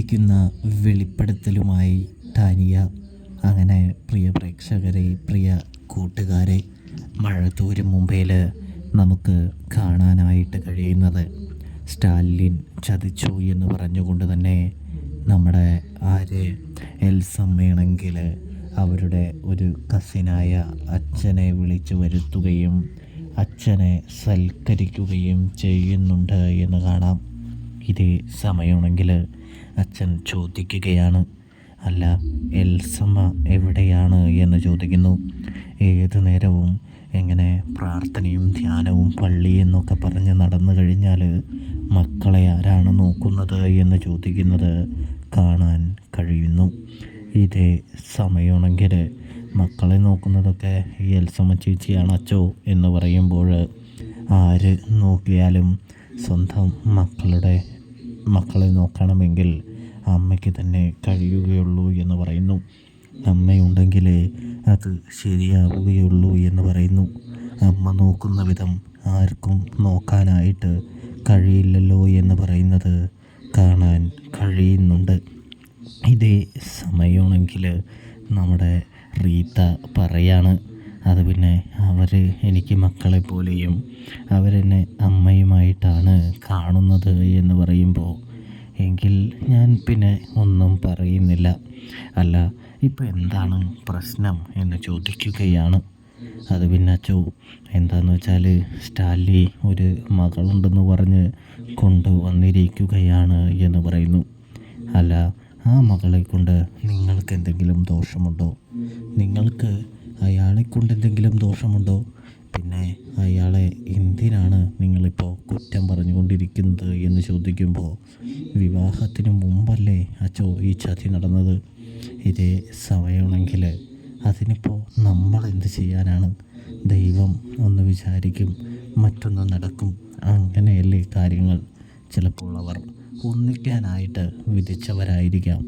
ഞെട്ടിക്കുന്ന വെളിപ്പെടുത്തലുമായി ടാനിയ. അങ്ങനെ പ്രിയ പ്രേക്ഷകരെ, പ്രിയ കൂട്ടുകാരെ, മഴ തോരും മുമ്പേൽ നമുക്ക് കാണാനായിട്ട് കഴിയുന്നത് സ്റ്റാലിൻ ചതിച്ചു എന്ന് പറഞ്ഞുകൊണ്ട് തന്നെ നമ്മുടെ എൽസമ്മയാണെങ്കിൽ അവരുടെ ഒരു കസിനായ അച്ഛനെ വിളിച്ചു വരുത്തുകയും അച്ഛനെ സൽക്കരിക്കുകയും ചെയ്യുന്നുണ്ട് എന്ന് കാണാം. ഇതേ സമയമാണെങ്കിൽ അച്ഛൻ ചോദിക്കുകയാണ്, അല്ല എൽസമ്മ എവിടെയാണ് എന്ന് ചോദിക്കുന്നു. ഏത് നേരവും എങ്ങനെ പ്രാർത്ഥനയും ധ്യാനവും പള്ളി എന്നൊക്കെ പറഞ്ഞ് നടന്നു കഴിഞ്ഞാൽ മക്കളെ ആരാണ് നോക്കുന്നത് എന്ന് ചോദിക്കുന്നത് കാണാൻ കഴിയുന്നു. ഇതേ സമയമാണെങ്കിൽ മക്കളെ നോക്കുന്നതൊക്കെ ഈ എൽസമ്മ ചേച്ചിയാണ് അച്ചോ എന്ന് പറയുമ്പോൾ ആര് നോക്കിയാലും സ്വന്തം മക്കളെ നോക്കണമെങ്കിൽ അമ്മയ്ക്ക് തന്നെ കഴിയുകയുള്ളൂ എന്ന് പറയുന്നു. അമ്മയുണ്ടെങ്കിലേ അത് ശരിയാവുകയുള്ളൂ എന്ന് പറയുന്നു. അമ്മ നോക്കുന്ന വിധം ആർക്കും നോക്കാനായിട്ട് കഴിയില്ലല്ലോ എന്ന് പറയുന്നത് കാണാൻ കഴിയുന്നുണ്ട്. ഇതേ സമയമാണെങ്കിൽ നമ്മുടെ റീത്ത പറയാണ്, അത് പിന്നെ അവർ എനിക്ക് മക്കളെ പോലെയും അവരെന്നെ അമ്മയുമായിട്ടാണ് കാണുന്നത് എന്ന് പറയുമ്പോൾ എങ്കിൽ ഞാൻ പിന്നെ ഒന്നും പറയുന്നില്ല. അല്ല ഇപ്പം എന്താണ് പ്രശ്നം എന്ന് ചോദിക്കുകയാണ്. അത് പിന്നെ അച്ചോ എന്താണെന്ന് വെച്ചാൽ സ്റ്റാലി ഒരു മകളുണ്ടെന്ന് പറഞ്ഞ് കൊണ്ടുവന്നിരിക്കുകയാണ് എന്ന് പറയുന്നു. അല്ല ആ മകളെ കൊണ്ട് നിങ്ങൾക്ക് എന്തെങ്കിലും ദോഷമുണ്ടോ? നിങ്ങൾക്ക് അയാളെ കൊണ്ട് എന്തെങ്കിലും ദോഷമുണ്ടോ? പിന്നെ അയാളെ എന്തിനാണ് നിങ്ങളിപ്പോൾ കുറ്റം പറഞ്ഞുകൊണ്ടിരിക്കുന്നത് എന്ന് ചോദിക്കുമ്പോൾ വിവാഹത്തിന് മുമ്പല്ലേ അച്ചോ ഈ ചതി നടന്നത്? ഇതേ സമയമാണെങ്കിൽ അതിനിപ്പോൾ നമ്മൾ എന്ത് ചെയ്യാനാണ്? ദൈവം ഒന്ന് വിചാരിക്കും, മറ്റൊന്ന് നടക്കും. അങ്ങനെയല്ലേ കാര്യങ്ങൾ. ചിലപ്പോൾ അവർ ഒന്നിക്കാനായിട്ട് വിധിച്ചവരായിരിക്കാം.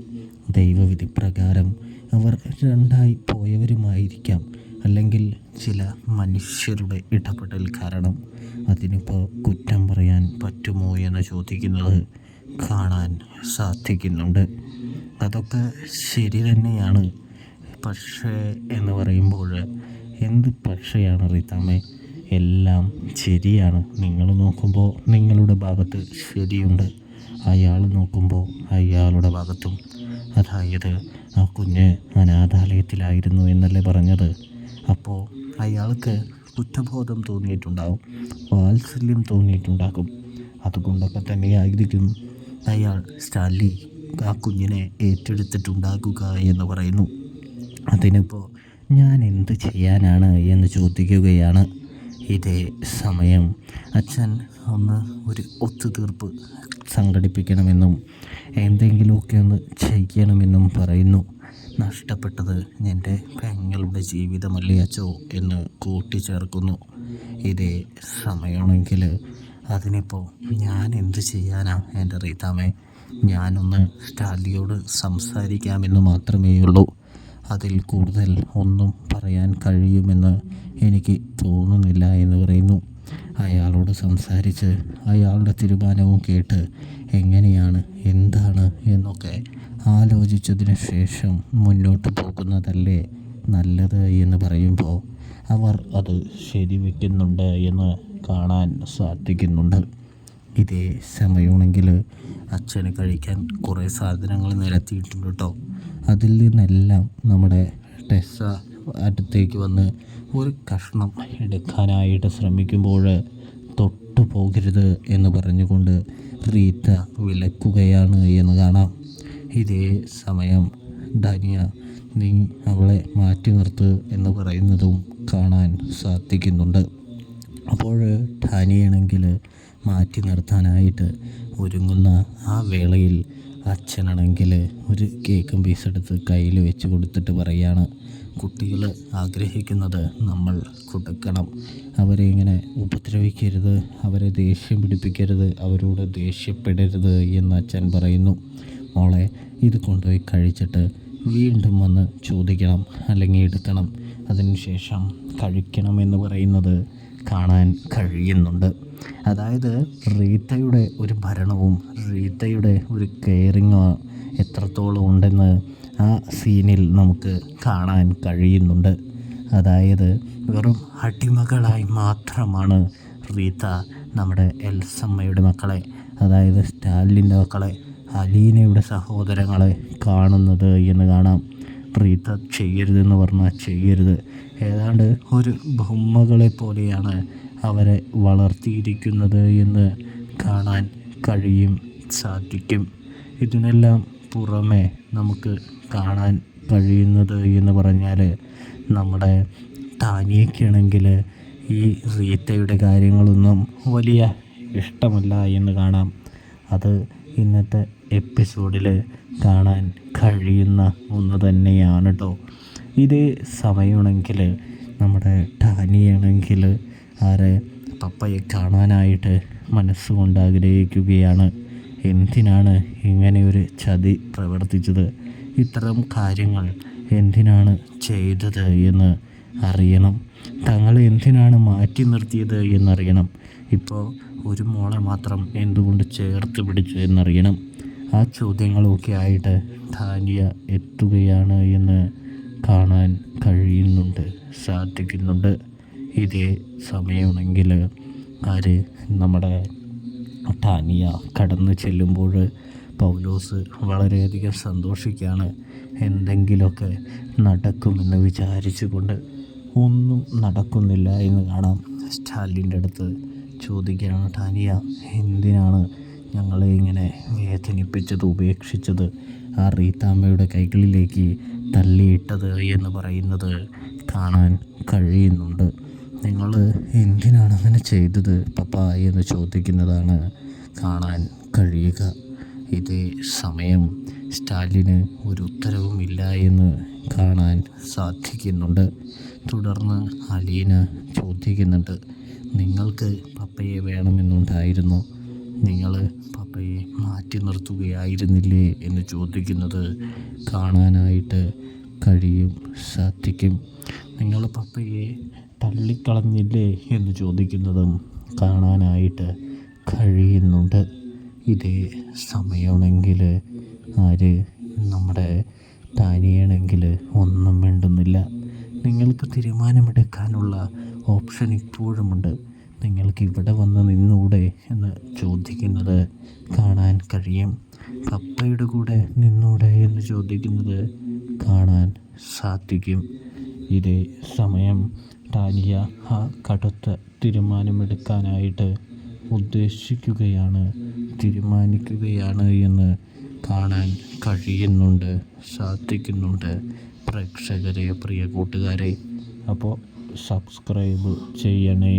ദൈവവിധി പ്രകാരം അവർ രണ്ടായി പോയവരുമായിരിക്കാം. അല്ലെങ്കിൽ ചില മനുഷ്യരുടെ ഇടപെടൽ കാരണം. അതിനിപ്പോൾ കുറ്റം പറയാൻ പറ്റുമോ എന്ന് ചോദിക്കുന്നത് കാണാൻ സാധിക്കുന്നുണ്ട്. അതൊക്കെ ശരി തന്നെയാണ്. പക്ഷേ എന്ന് പറയുമ്പോൾ എന്ത് പക്ഷെയാണ് റീത്താമ്മേ? എല്ലാം ശരിയാണ്. നിങ്ങൾ നോക്കുമ്പോൾ നിങ്ങളുടെ ഭാഗത്ത് ശരിയുണ്ട്, അയാൾ നോക്കുമ്പോൾ അയാളുടെ ഭാഗത്തും. അതായത് ആ കുഞ്ഞ് അനാഥാലയത്തിലായിരുന്നു എന്നല്ലേ പറഞ്ഞത്? അപ്പോൾ അയാൾക്ക് കുറ്റബോധം തോന്നിയിട്ടുണ്ടാകും, വാത്സല്യം തോന്നിയിട്ടുണ്ടാകും. അതുകൊണ്ടൊക്കെ തന്നെയായിരിക്കും അയാൾ സ്റ്റാലി ആ കുഞ്ഞിനെ ഏറ്റെടുത്തിട്ടുണ്ടാകുക എന്ന് പറയുന്നു. അതിനിപ്പോൾ ഞാൻ എന്ത് ചെയ്യാനാണ് എന്ന് ചോദിക്കുകയാണ്. ഇതേ സമയം അച്ഛൻ ഒരു ഒത്തുതീർപ്പ് സംഘടിപ്പിക്കണമെന്നും എന്തെങ്കിലുമൊക്കെ ഒന്ന് ചെയ്യണമെന്നും പറയുന്നു. നഷ്ടപ്പെട്ടത് എൻ്റെ പെങ്ങളുടെ ജീവിതമല്ലേ അച്ചോ എന്ന് കൂട്ടിച്ചേർക്കുന്നു. ഇതേ സമയമാണെങ്കിൽ അതിനിപ്പോൾ ഞാൻ എന്ത് ചെയ്യാനാ എൻ്റെ റീത്താമ്മേ? ഞാനൊന്ന് സ്റ്റാലിയോട് സംസാരിക്കാമെന്ന് മാത്രമേ ഉള്ളൂ. അതിൽ കൂടുതൽ ഒന്നും പറയാൻ കഴിയുമെന്ന് എനിക്ക് തോന്നുന്നില്ല എന്ന് പറയുന്നു. അയാളോട് സംസാരിച്ച് അയാളുടെ തീരുമാനവും കേട്ട് എങ്ങനെയാണ് എന്താണ് എന്നൊക്കെ ആലോചിച്ചതിന് ശേഷം മുന്നോട്ട് പോകുന്നതല്ലേ നല്ലത് എന്ന് പറയുമ്പോൾ അവർ അത് ശരിവെക്കുന്നുണ്ട് എന്ന് കാണാൻ സാധിക്കുന്നുണ്ട്. ഇതേ സമയമാണെങ്കിൽ അച്ഛന് കഴിക്കാൻ കുറേ സാധനങ്ങൾ നിരത്തിയിട്ടുണ്ട് കേട്ടോ. അതിൽ നിന്നെല്ലാം നമ്മുടെ ടെസ്സ അടുത്തേക്ക് വന്ന് ഒരു കഷ്ണം എടുക്കാനായിട്ട് ശ്രമിക്കുമ്പോൾ തൊട്ടു പോകരുത് എന്ന് പറഞ്ഞുകൊണ്ട് റീത്ത വിലക്കുകയാണ് എന്ന് കാണാം. ഇതേ സമയം ധാനിയ, നീ അവളെ മാറ്റി നിർത്ത് എന്ന് പറയുന്നതും കാണാൻ സാധിക്കുന്നുണ്ട്. അപ്പോൾ ധാനിയാണെങ്കിൽ മാറ്റി നിർത്താനായിട്ട് ഒരുങ്ങുന്ന ആ വേളയിൽ അച്ഛനാണെങ്കിൽ ഒരു കേക്കും പീസെടുത്ത് കയ്യിൽ വെച്ച് കൊടുത്തിട്ട് പറയാണ്, കുട്ടികൾ ആഗ്രഹിക്കുന്നത് നമ്മൾ കൊടുക്കണം. അവരെ ഇങ്ങനെ ഉപദ്രവിക്കരുത്, അവരെ ദേഷ്യം പിടിപ്പിക്കരുത്, അവരോട് ദേഷ്യപ്പെടരുത് എന്ന് അച്ഛൻ പറയുന്നു. മോളെ ഇത് കൊണ്ടുപോയി കഴിച്ചിട്ട് വീണ്ടും വന്ന് ചോദിക്കണം, അല്ലെങ്കിൽ എടുക്കണം, അതിനുശേഷം കഴിക്കണമെന്ന് പറയുന്നത് കാണാൻ കഴിയുന്നുണ്ട്. അതായത് റീത്തയുടെ ഒരു ഭരണവും റീത്തയുടെ ഒരു കെയറിങ്ങോ എത്രത്തോളം ഉണ്ടെന്ന് ആ സീനിൽ നമുക്ക് കാണാൻ കഴിയുന്നുണ്ട്. അതായത് വെറും അടിമകളായി മാത്രമാണ് റീത്ത നമ്മുടെ എൽസമ്മയുടെ മക്കളെ, അതായത് സ്റ്റാലിൻ്റെ മക്കളെ, അലീനയുടെ സഹോദരങ്ങളെ കാണുന്നത് എന്ന് കാണാം. റീത്ത ചെയ്യരുതെന്ന് പറഞ്ഞാൽ ചെയ്യരുത്. ഏതാണ്ട് ഒരു ബൊമ്മകളെ പോലെയാണ് അവരെ വളർത്തിയിരിക്കുന്നത് എന്ന് കാണാൻ സാധിക്കും. ഇതിനെല്ലാം പുറമെ നമുക്ക് കാണാൻ കഴിയുന്നത് എന്ന് പറഞ്ഞാൽ നമ്മുടെ താനിയയ്ക്കാണെങ്കിൽ ഈ റീത്തയുടെ കാര്യങ്ങളൊന്നും വലിയ ഇഷ്ടമല്ല എന്ന് കാണാം. അത് ഇന്നത്തെ എപ്പിസോഡിൽ കാണാൻ കഴിയുന്ന ഒന്ന് തന്നെയാണ് കേട്ടോ. ഇതേ സമയമാണെങ്കിൽ നമ്മുടെ ടാനിയാണെങ്കിൽ പപ്പയെ കാണാനായിട്ട് മനസ്സുകൊണ്ട് ആഗ്രഹിക്കുകയാണ്. എന്തിനാണ് ഇങ്ങനെ ഒരു ചതി പ്രവർത്തിച്ചത്, ഇത്തരം കാര്യങ്ങൾ എന്തിനാണ് ചെയ്തത് എന്ന് അറിയണം, തങ്ങളെ എന്തിനാണ് മാറ്റി നിർത്തിയത് എന്നറിയണം, ഇപ്പോൾ ഒരു മോളെ മാത്രം എന്തുകൊണ്ട് ചേർത്ത് പിടിച്ചു എന്നറിയണം. ആ ചോദ്യങ്ങളൊക്കെ ആയിട്ട് ധാന്യ എത്തുകയാണ് എന്ന് കാണാൻ സാധിക്കുന്നുണ്ട്. ഇതേ സമയമാണെങ്കിൽ നമ്മുടെ ടാനിയ കടന്നു ചെല്ലുമ്പോൾ പൗലോസ് വളരെയധികം സന്തോഷിക്കുകയാണ്. എന്തെങ്കിലുമൊക്കെ നടക്കുമെന്ന് വിചാരിച്ചുകൊണ്ട് ഒന്നും നടക്കുന്നില്ല എന്ന് കാണാം. സ്റ്റാലിൻ്റെ അടുത്ത് ചോദിക്കുകയാണ്, ടാനിയ എന്തിനാണ് ഞങ്ങളെ ഇങ്ങനെ വേദനിപ്പിച്ചത്, ഉപേക്ഷിച്ചത്, ആ റീത്താമ്മയുടെ കൈകളിലേക്ക് തള്ളിയിട്ടത് എന്ന് പറയുന്നത് കാണാൻ കഴിയുന്നുണ്ട്. നിങ്ങൾ എന്തിനാണ് അങ്ങനെ ചെയ്തത് പപ്പ എന്ന് ചോദിക്കുന്നതാണ് കാണാൻ കഴിയുക. ഇതേ സമയം സ്റ്റാലിന് ഒരു ഉത്തരവുമില്ല എന്ന് കാണാൻ സാധിക്കുന്നുണ്ട്. തുടർന്ന് അലീന ചോദിക്കുന്നുണ്ട്, നിങ്ങൾക്ക് പപ്പയെ വേണമെന്നുണ്ടായിരുന്നു, നിങ്ങൾ പപ്പയെ മാറ്റി നിർത്തുകയായിരുന്നില്ലേ എന്ന് ചോദിക്കുന്നത് കാണാനായിട്ട് സാധിക്കും. നിങ്ങൾ പപ്പയെ തള്ളിക്കളഞ്ഞില്ലേ എന്ന് ചോദിക്കുന്നതും കാണാനായിട്ട് കഴിയുന്നുണ്ട്. ഇതേ സമയമാണെങ്കിൽ നമ്മുടെ ടാനിയാണെങ്കിൽ ഒന്നും മിണ്ടുന്നില്ല. നിങ്ങൾക്ക് തീരുമാനമെടുക്കാനുള്ള ഓപ്ഷൻ ഇപ്പോഴുമുണ്ട്, നിങ്ങൾക്ക് ഇവിടെ വന്ന് നിന്നൂടെ എന്ന് ചോദിക്കുന്നത് കാണാൻ കഴിയും. പപ്പയുടെ കൂടെ നിന്നൂടെ എന്ന് ചോദിക്കുന്നത് കാണാൻ സാധിക്കും. ഇതേ സമയം ടാനിയ ആ കടുത്ത തീരുമാനമെടുക്കാനായിട്ട് തീരുമാനിക്കുകയാണ് എന്ന് കാണാൻ സാധിക്കുന്നുണ്ട്. പ്രേക്ഷകരെ, പ്രിയ കൂട്ടുകാരെ, അപ്പോൾ സബ്സ്ക്രൈബ് ചെയ്യണേ.